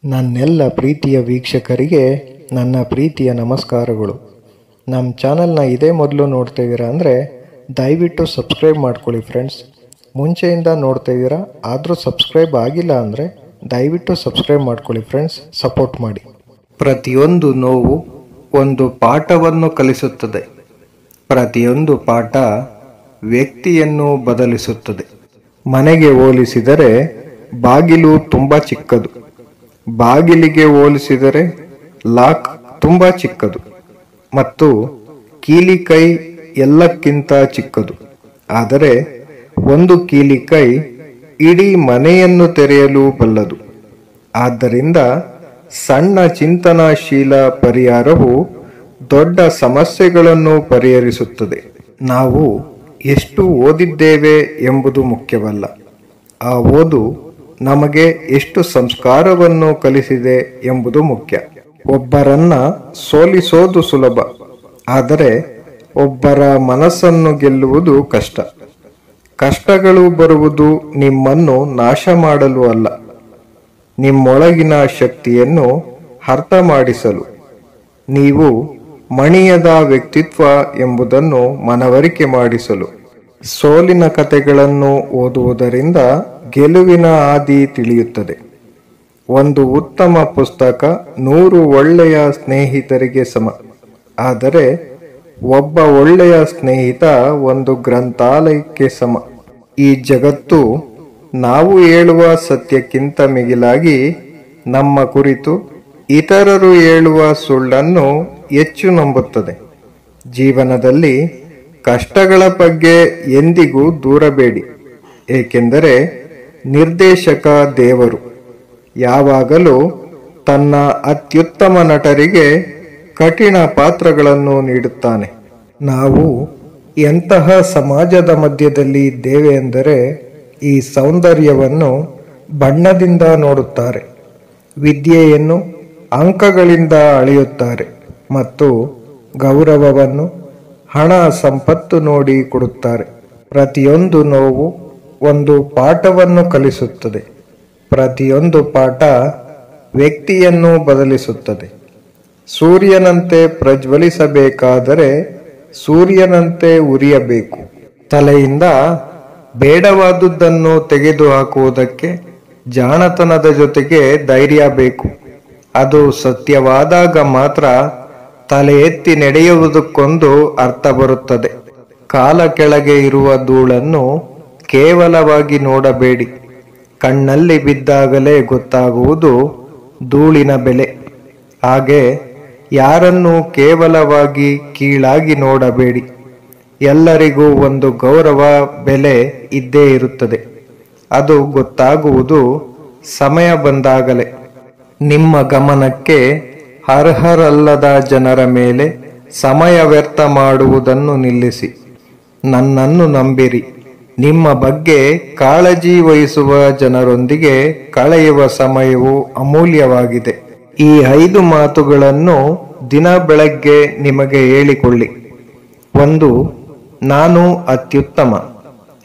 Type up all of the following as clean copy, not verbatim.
ನನ್ನೆಲ್ಲ ಪ್ರೀತಿಯ ವೀಕ್ಷಕರಿಗೆ ನನ್ನ ಪ್ರೀತಿಯ ನಮಸ್ಕಾರಗಳು. ನಮ್ಮ ಚಾನಲ್ನ ಇದೇ ಮೊದಲು ನೋಡ್ತಿದ್ದೀರಾ ಅಂದರೆ ದಯವಿಟ್ಟು ಸಬ್ಸ್ಕ್ರೈಬ್ ಮಾಡ್ಕೊಳ್ಳಿ ಫ್ರೆಂಡ್ಸ್. ಮುಂಚೆಯಿಂದ ನೋಡ್ತಿದ್ದೀರಾ ಆದರೂ ಸಬ್ಸ್ಕ್ರೈಬ್ ಆಗಿಲ್ಲ ಅಂದರೆ ದಯವಿಟ್ಟು ಸಬ್ಸ್ಕ್ರೈಬ್ ಮಾಡ್ಕೊಳ್ಳಿ ಫ್ರೆಂಡ್ಸ್, ಸಪೋರ್ಟ್ ಮಾಡಿ. ಪ್ರತಿಯೊಂದು ನೋವು ಒಂದು ಪಾಠವನ್ನು ಕಲಿಸುತ್ತದೆ. ಪ್ರತಿಯೊಂದು ಪಾಠ ವ್ಯಕ್ತಿಯನ್ನು ಬದಲಿಸುತ್ತದೆ. ಮನೆಗೆ ಹೋಲಿಸಿದರೆ ಬಾಗಿಲು ತುಂಬ ಚಿಕ್ಕದು, ಬಾಗಿಲಿಗೆ ಹೋಲಿಸಿದರೆ ಲಾಕ್ ತುಂಬ ಚಿಕ್ಕದು, ಮತ್ತು ಕೀಲಿಕೈ ಎಲ್ಲಕ್ಕಿಂತ ಚಿಕ್ಕದು. ಆದರೆ ಒಂದು ಕೀಲಿಕೈ ಇಡೀ ಮನೆಯನ್ನು ತೆರೆಯಲು ಬಲ್ಲದು. ಆದ್ದರಿಂದ ಸಣ್ಣ ಚಿಂತನಾಶೀಲ ಪರಿಹಾರವು ದೊಡ್ಡ ಸಮಸ್ಯೆಗಳನ್ನು ಪರಿಹರಿಸುತ್ತದೆ. ನಾವು ಎಷ್ಟು ಓದಿದ್ದೇವೆ ಎಂಬುದು ಮುಖ್ಯವಲ್ಲ, ಆ ಓದು ನಮಗೆ ಎಷ್ಟು ಸಂಸ್ಕಾರವನ್ನು ಕಲಿಸಿದೆ ಎಂಬುದು ಮುಖ್ಯ. ಒಬ್ಬರನ್ನ ಸೋಲಿಸೋದು ಸುಲಭ, ಆದರೆ ಒಬ್ಬರ ಮನಸ್ಸನ್ನು ಗೆಲ್ಲುವುದು ಕಷ್ಟ. ಕಷ್ಟಗಳು ಬರುವುದು ನಿಮ್ಮನ್ನು ನಾಶ ಮಾಡಲು ಅಲ್ಲ, ನಿಮ್ಮೊಳಗಿನ ಶಕ್ತಿಯನ್ನು ಅರ್ಥ ಮಾಡಿಸಲು. ನೀವು ಮಣಿಯದ ವ್ಯಕ್ತಿತ್ವ ಎಂಬುದನ್ನು ಮನವರಿಕೆ ಮಾಡಿಸಲು. ಸೋಲಿನ ಕಥೆಗಳನ್ನು ಓದುವುದರಿಂದ ಗೆಲುವಿನ ಹಾದಿ ತಿಳಿಯುತ್ತದೆ. ಒಂದು ಉತ್ತಮ ಪುಸ್ತಕ 100 ಒಳ್ಳೆಯ ಸ್ನೇಹಿತರಿಗೆ ಸಮ, ಆದರೆ ಒಬ್ಬ ಒಳ್ಳೆಯ ಸ್ನೇಹಿತ ಒಂದು ಗ್ರಂಥಾಲಯಕ್ಕೆ ಸಮ. ಈ ಜಗತ್ತು ನಾವು ಹೇಳುವ ಸತ್ಯಕ್ಕಿಂತ ಮಿಗಿಲಾಗಿ ನಮ್ಮ ಕುರಿತು ಇತರರು ಹೇಳುವ ಸುಳ್ಳನ್ನು ಹೆಚ್ಚು ನಂಬುತ್ತದೆ. ಜೀವನದಲ್ಲಿ ಕಷ್ಟಗಳ ಬಗ್ಗೆ ಎಂದಿಗೂ ದೂರಬೇಡಿ, ಏಕೆಂದರೆ ನಿರ್ದೇಶಕ ದೇವರು ಯಾವಾಗಲೂ ತನ್ನ ಅತ್ಯುತ್ತಮ ನಟರಿಗೆ ಕಠಿಣ ಪಾತ್ರಗಳನ್ನು ನೀಡುತ್ತಾನೆ. ನಾವು ಎಂತಹ ಸಮಾಜದ ಮಧ್ಯದಲ್ಲಿ ಇದ್ದೇವೆ ಎಂದರೆ ಈ ಸೌಂದರ್ಯವನ್ನು ಬಣ್ಣದಿಂದ ನೋಡುತ್ತಾರೆ, ವಿದ್ಯೆಯನ್ನು ಅಂಕಗಳಿಂದ ಅಳೆಯುತ್ತಾರೆ, ಮತ್ತು ಗೌರವವನ್ನು ಹಣ ಸಂಪತ್ತು ನೋಡಿ ಕೊಡುತ್ತಾರೆ. ಪ್ರತಿಯೊಂದು ನೋವು ಒಂದು ಪಾಠವನ್ನು ಕಲಿಸುತ್ತದೆ. ಪ್ರತಿಯೊಂದು ಪಾಠ ವ್ಯಕ್ತಿಯನ್ನು ಬದಲಿಸುತ್ತದೆ. ಸೂರ್ಯನಂತೆ ಪ್ರಜ್ವಲಿಸಬೇಕಾದರೆ ಸೂರ್ಯನಂತೆ ಉರಿಯಬೇಕು. ತಲೆಯಿಂದ ಬೇಡವಾದುದನ್ನು ತೆಗೆದುಹಾಕುವುದಕ್ಕೆ ಜಾಣತನದ ಜೊತೆಗೆ ಧೈರ್ಯ ಬೇಕು. ಅದು ಸತ್ಯವಾದಾಗ ಮಾತ್ರ ತಲೆ ಎತ್ತಿ ನಡೆಯುವುದಕ್ಕೊಂದು ಅರ್ಥ ಬರುತ್ತದೆ. ಕಾಲ ಕೆಳಗೆ ಇರುವ ಧೂಳನ್ನು ಕೇವಲವಾಗಿ ನೋಡಬೇಡಿ, ಕಣ್ಣಲ್ಲಿ ಬಿದ್ದಾಗಲೇ ಗೊತ್ತಾಗುವುದು ಧೂಳಿನ ಬೆಲೆ. ಹಾಗೆ ಯಾರನ್ನೂ ಕೇವಲವಾಗಿ ಕೀಳಾಗಿ ನೋಡಬೇಡಿ. ಎಲ್ಲರಿಗೂ ಒಂದು ಗೌರವ ಬೆಲೆ ಇದ್ದೇ ಇರುತ್ತದೆ. ಅದು ಗೊತ್ತಾಗುವುದು ಸಮಯ ಬಂದಾಗಲೇ. ನಿಮ್ಮ ಗಮನಕ್ಕೆ ಅರ್ಹರಲ್ಲದ ಜನರ ಮೇಲೆ ಸಮಯ ವ್ಯರ್ಥ ಮಾಡುವುದನ್ನು ನಿಲ್ಲಿಸಿ. ನನ್ನನ್ನು ನಂಬಿರಿ, ನಿಮ್ಮ ಬಗ್ಗೆ ಕಾಳಜಿ ವಹಿಸುವ ಜನರೊಂದಿಗೆ ಕಳೆಯುವ ಸಮಯವು ಅಮೂಲ್ಯವಾಗಿದೆ. ಈ 5 ಮಾತುಗಳನ್ನು ದಿನ ಬೆಳಗ್ಗೆ ನಿಮಗೆ ಹೇಳಿಕೊಳ್ಳಿ. 1. ನಾನು ಅತ್ಯುತ್ತಮ.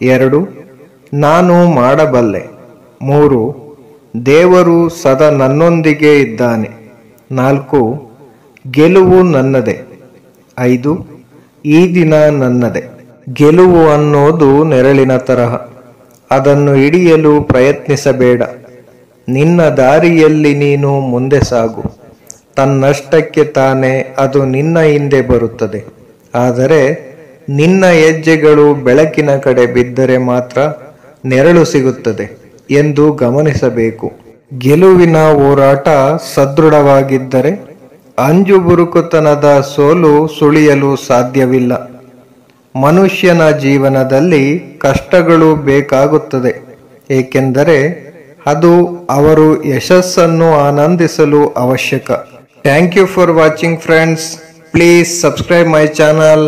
2. ನಾನು ಮಾಡಬಲ್ಲೆ. 3. ದೇವರು ಸದಾ ನನ್ನೊಂದಿಗೆ ಇದ್ದಾನೆ. 4. ಗೆಲುವು ನನ್ನದೇ. 5. ಈ ದಿನ ನನ್ನದೇ. ಗೆಲುವು ಅನ್ನೋದು ನೆರಳಿನ ತರಹ, ಅದನ್ನು ಹಿಡಿಯಲು ಪ್ರಯತ್ನಿಸಬೇಡ. ನಿನ್ನ ದಾರಿಯಲ್ಲಿ ನೀನು ಮುಂದೆ ಸಾಗು. ತನ್ನಷ್ಟಕ್ಕೆ ತಾನೇ ಅದು ನಿನ್ನ ಹಿಂದೆ ಬರುತ್ತದೆ. ಆದರೆ ನಿನ್ನ ಹೆಜ್ಜೆಗಳು ಬೆಳಕಿನ ಕಡೆ ಬಿದ್ದರೆ ಮಾತ್ರ ನೆರಳು ಸಿಗುತ್ತದೆ ಎಂದು ಗಮನಿಸಬೇಕು. ಗೆಲುವಿನ ಹೋರಾಟ ಸದೃಢವಾಗಿದ್ದರೆ ಅಂಜುಬುರುಕುತನದ ಸೋಲು ಸುಳಿಯಲು ಸಾಧ್ಯವಿಲ್ಲ. ಮನುಷ್ಯನ ಜೀವನದಲ್ಲಿ ಕಷ್ಟಗಳು ಬೇಕಾಗುತ್ತದೆ, ಏಕೆಂದರೆ ಅದು ಅವರು ಯಶಸ್ಸನ್ನು ಆನಂದಿಸಲು ಅವಶ್ಯಕ. Thank you for watching friends. Please subscribe my channel.